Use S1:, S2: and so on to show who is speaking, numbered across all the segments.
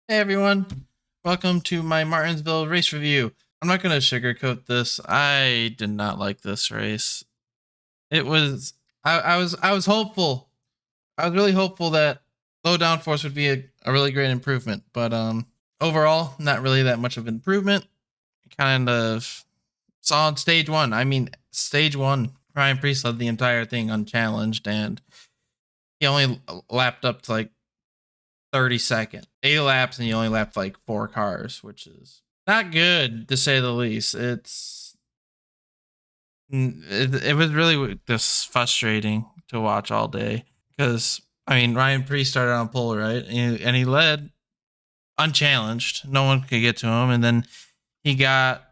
S1: Hey everyone, welcome to my Martinsville race review. I'm not going to sugarcoat this. I did not like this race. It was I was hopeful. I was really hopeful that low downforce would be a really great improvement, but overall not really that much of improvement. Kind of saw on stage 1. I mean, stage 1, Ryan Preece led the entire thing unchallenged, and he only lapped up to like 32nd. 8 laps, and you only lapped like 4 cars, which is not good to say the least. It was really just frustrating to watch all day because I mean Ryan Preece started on pole, right, and he led unchallenged. No one could get to him, and then he got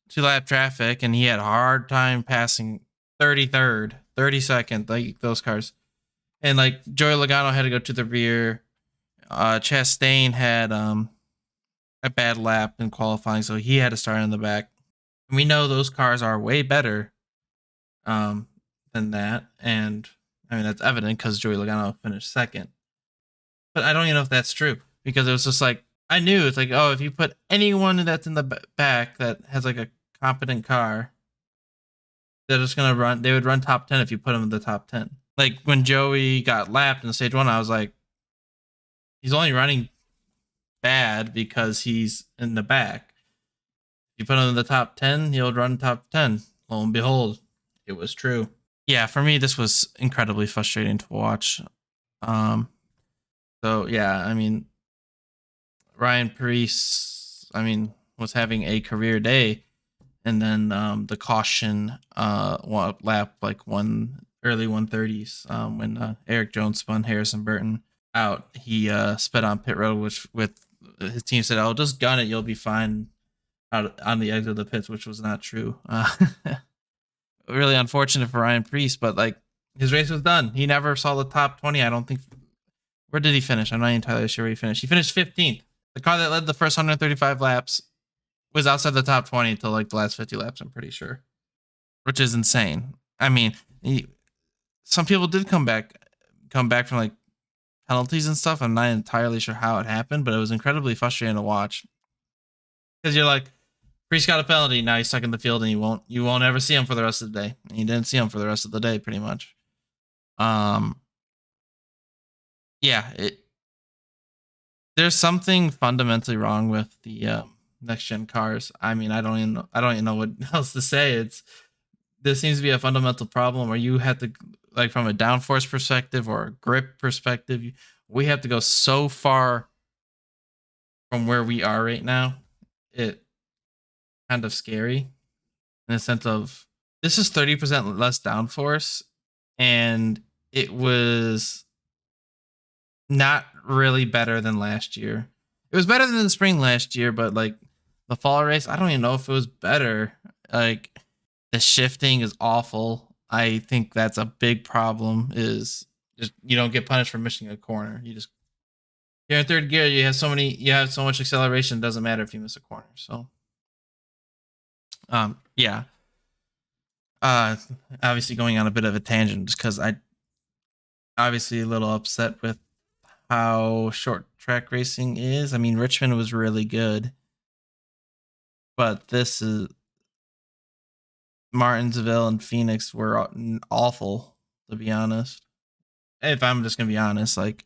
S1: 2 lap traffic, and he had a hard time passing 33rd, 32nd, like those cars, and like Joey Logano had to go to the rear. Chastain had a bad lap in qualifying, so he had to start in the back. And we know those cars are way better than that, and I mean that's evident because Joey Logano finished second. But I don't even know if that's true because it was just like I knew it's like, oh, if you put anyone that's in the back that has like a competent car, they're just gonna run. They would run top 10 if you put them in the top 10. Like when Joey got lapped in stage 1, I was like, he's only running bad because he's in the back. You put him in the top 10, he'll run top 10. Lo and behold, it was true. Yeah, for me, this was incredibly frustrating to watch. Um, so yeah, I mean, Ryan Preece, I mean, was having a career day, and then the caution lap like early 130s when Eric Jones spun Harrison Burton out. He sped on pit road, which with his team said, "Oh, just gun it, you'll be fine." Out on the exit of the pits, which was not true. Really unfortunate for Ryan Preece, but like his race was done. He never saw the top 20. I don't think. Where did he finish? I'm not entirely sure where he finished. He finished 15th. The car that led the first 135 laps was outside the top 20 until like the last 50 laps. I'm pretty sure, which is insane. I mean, some people did come back from like penalties and stuff. I'm not entirely sure how it happened, but it was incredibly frustrating to watch because you're like, Priest got a penalty. Now he's stuck in the field, and you won't ever see him for the rest of the day. And you didn't see him for the rest of the day, pretty much. Um, yeah, there's something fundamentally wrong with the next gen cars. I mean, I don't even know what else to say. There seems to be a fundamental problem where you have to, like, from a downforce perspective or a grip perspective, we have to go so far from where we are right now. It kind of scary in the sense of this is 30% less downforce, and it was not really better than last year. It was better than the spring last year, but like the fall race, I don't even know if it was better. Like the shifting is awful. I think that's a big problem. Is just you don't get punished for missing a corner. You're in third gear. You have so much acceleration. It doesn't matter if you miss a corner. So, yeah. Uh, Obviously going on a bit of a tangent just because I obviously a little upset with how short track racing is. I mean, Richmond was really good, but this is Martinsville and Phoenix were awful, to be honest. If I'm just gonna be honest, like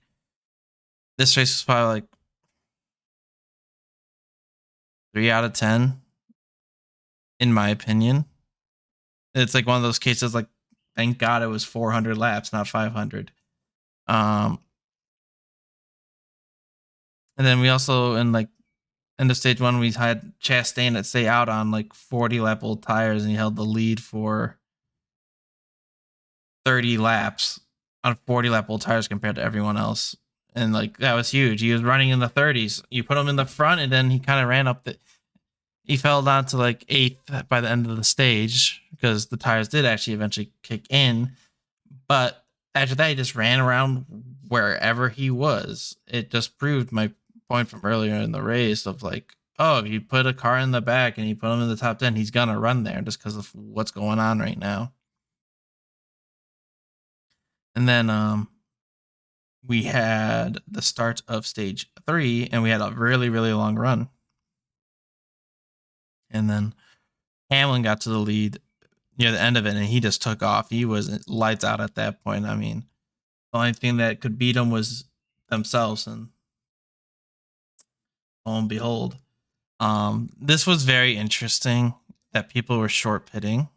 S1: this race was probably like 3 out of 10, in my opinion. It's like one of those cases like, thank God it was 400 laps, not 500. And then we also in the stage 1 we had Chastain that stay out on like 40 lap old tires, and he held the lead for 30 laps on 40 lap old tires compared to everyone else. And like that was huge. He was running in the 30s. You put him in the front, and then he kind of ran up he fell down to like 8th by the end of the stage because the tires did actually eventually kick in. But after that, he just ran around wherever he was. It just proved my point from earlier in the race of like, oh, if you put a car in the back and you put him in the top 10, he's going to run there just because of what's going on right now. And then we had the start of stage 3, and we had a really, really long run. And then Hamlin got to the lead near the end of it, and he just took off. He was lights out at that point. I mean, the only thing that could beat him was themselves, and lo and behold. This was very interesting that people were short pitting,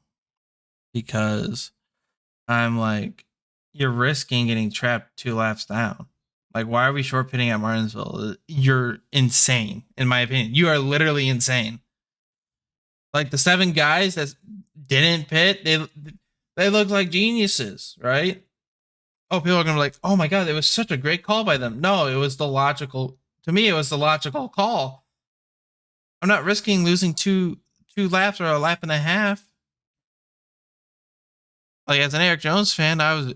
S1: because I'm like, you're risking getting trapped 2 laps down. Like, why are we short pitting at Martinsville? You're insane, in my opinion. You are literally insane. Like, the 7 guys that didn't pit, they look like geniuses, right? Oh, people are gonna be like, oh my god, it was such a great call by them. No, it was the logical. To me, it was the logical call. I'm not risking losing two laps or a lap and a half. Like, as an Eric Jones fan, I was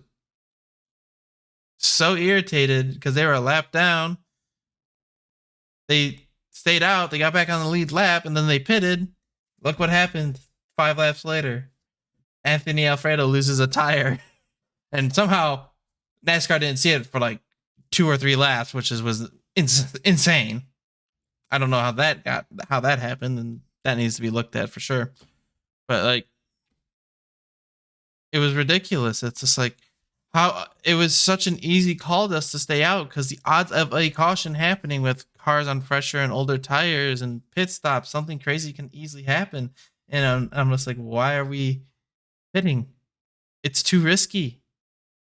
S1: so irritated because they were a lap down. They stayed out. They got back on the lead lap, and then they pitted. Look what happened 5 laps later. Anthony Alfredo loses a tire, and somehow NASCAR didn't see it for like 2 or 3 laps, which was insane. I don't know how that happened, and that needs to be looked at for sure. But like, it was ridiculous. It's just like, how it was such an easy call just to stay out, because the odds of a caution happening with cars on fresher and older tires and pit stops, something crazy can easily happen. And I'm just like, why are we pitting? It's too risky,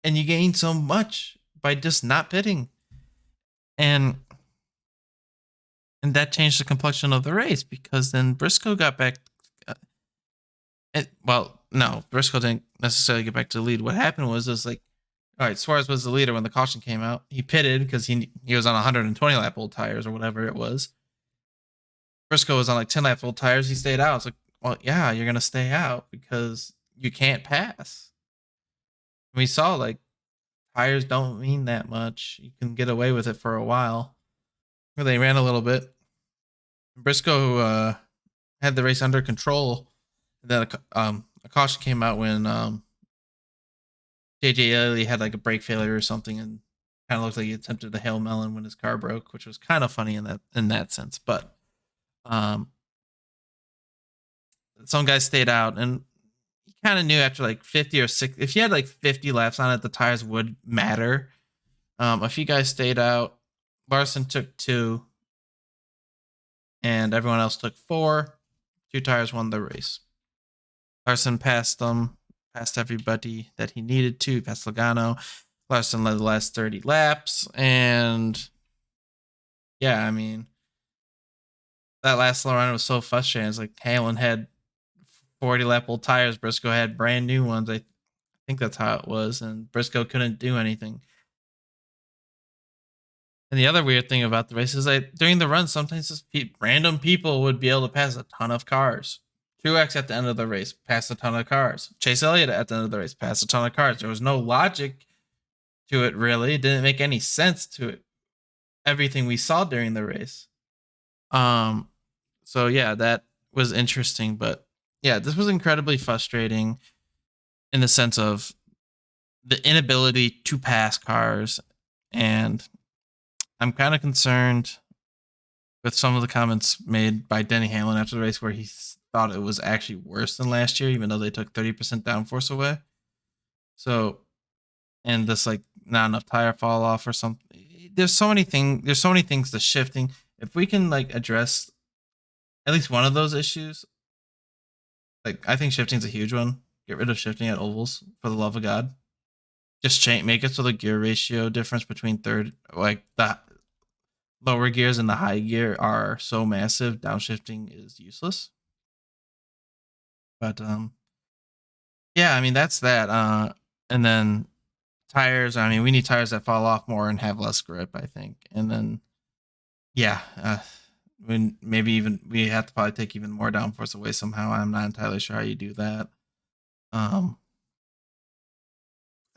S1: and you gain so much by just not pitting. And that changed the complexion of the race, because then Briscoe got back. Well, no, Briscoe didn't necessarily get back to the lead. What happened was like, all right, Suarez was the leader when the caution came out. He pitted because he was on 120 lap old tires or whatever it was. Briscoe was on like 10 lap old tires. He stayed out. It's like, well, yeah, you're gonna stay out because you can't pass. We saw like, tires don't mean that much. You can get away with it for a while. They ran a little bit. Briscoe had the race under control. And then a caution came out when JJ Ely had like a brake failure or something, and kind of looked like he attempted a Hail Melon when his car broke, which was kind of funny in that sense. But some guys stayed out, and you kind of knew after like 50 or 60, if you had like 50 laps on it, the tires would matter. A few guys stayed out. Larson took 2, and everyone else took 4. 2 tires won the race. Larson passed everybody that he needed to, past Logano. Larson led the last 30 laps, and yeah, I mean, that last run was so frustrating. It's like Hamlin had 40 lap old tires, Briscoe had brand new ones. I think that's how it was, and Briscoe couldn't do anything. And the other weird thing about the race is that during the run, sometimes just random people would be able to pass a ton of cars. Truex at the end of the race passed a ton of cars. Chase Elliott at the end of the race passed a ton of cars. There was no logic to it, really. It didn't make any sense to it. Everything we saw during the race. So yeah, that was interesting. But yeah, this was incredibly frustrating in the sense of the inability to pass cars. And I'm kind of concerned with some of the comments made by Denny Hamlin after the race, where he thought it was actually worse than last year, even though they took 30% downforce away. So, and this like not enough tire fall off or something. There's so many things to shifting. If we can like address at least one of those issues, like, I think shifting's a huge one. Get rid of shifting at ovals, for the love of God. Just make it so the gear ratio difference between the lower gears and the high gear are so massive, downshifting is useless. But yeah, I mean, that's that. And then tires, I mean, we need tires that fall off more and have less grip, I think. And then yeah, maybe even we have to probably take even more downforce away somehow. I'm not entirely sure how you do that. I'm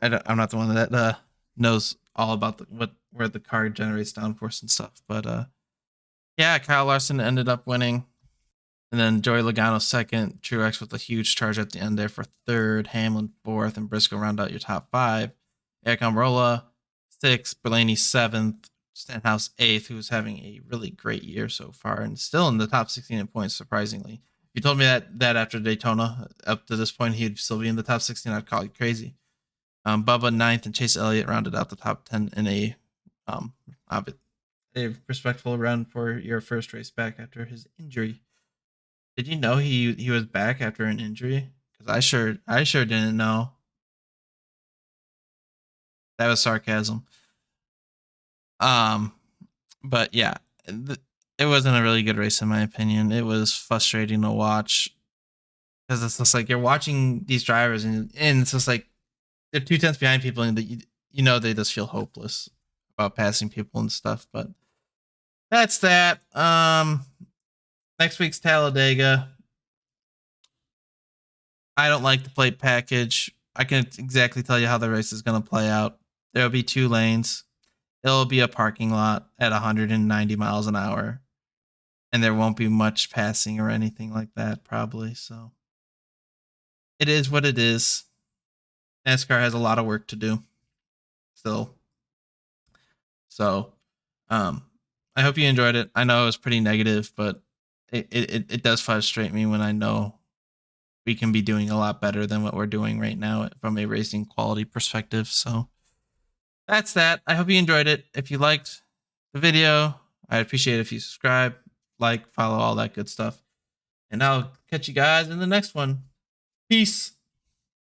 S1: not the one that knows all about where the car generates downforce and stuff. But yeah, Kyle Larson ended up winning. And then Joey Logano second, Truex with a huge charge at the end there for third, Hamlin fourth, and Briscoe round out your top 5. Eric Almirola 6th, Blaney 7th, Stenhouse 8th, who's having a really great year so far and still in the top 16 in points, surprisingly. If you told me that after Daytona, up to this point, he'd still be in the top 16, I'd call you crazy. Bubba 9th and Chase Elliott rounded out the top 10 in a respectful run for your first race back after his injury. Did you know he was back after an injury? Because I sure didn't know. That was sarcasm. But yeah, it wasn't a really good race in my opinion. It was frustrating to watch because it's just like you're watching these drivers and it's just like they're 2 tenths behind people and you know they just feel hopeless about passing people and stuff. But that's that. Next week's Talladega. I don't like the plate package. I can exactly tell you how the race is going to play out. There'll be 2 lanes. It'll be a parking lot at 190 miles an hour. And there won't be much passing or anything like that, probably. So it is what it is. NASCAR has a lot of work to do still. So I hope you enjoyed it. I know it was pretty negative, but it does frustrate me when I know we can be doing a lot better than what we're doing right now from a racing quality perspective. So that's that. I hope you enjoyed it. If you liked the video, I'd appreciate it if you subscribe, like, follow, all that good stuff. And I'll catch you guys in the next one. Peace.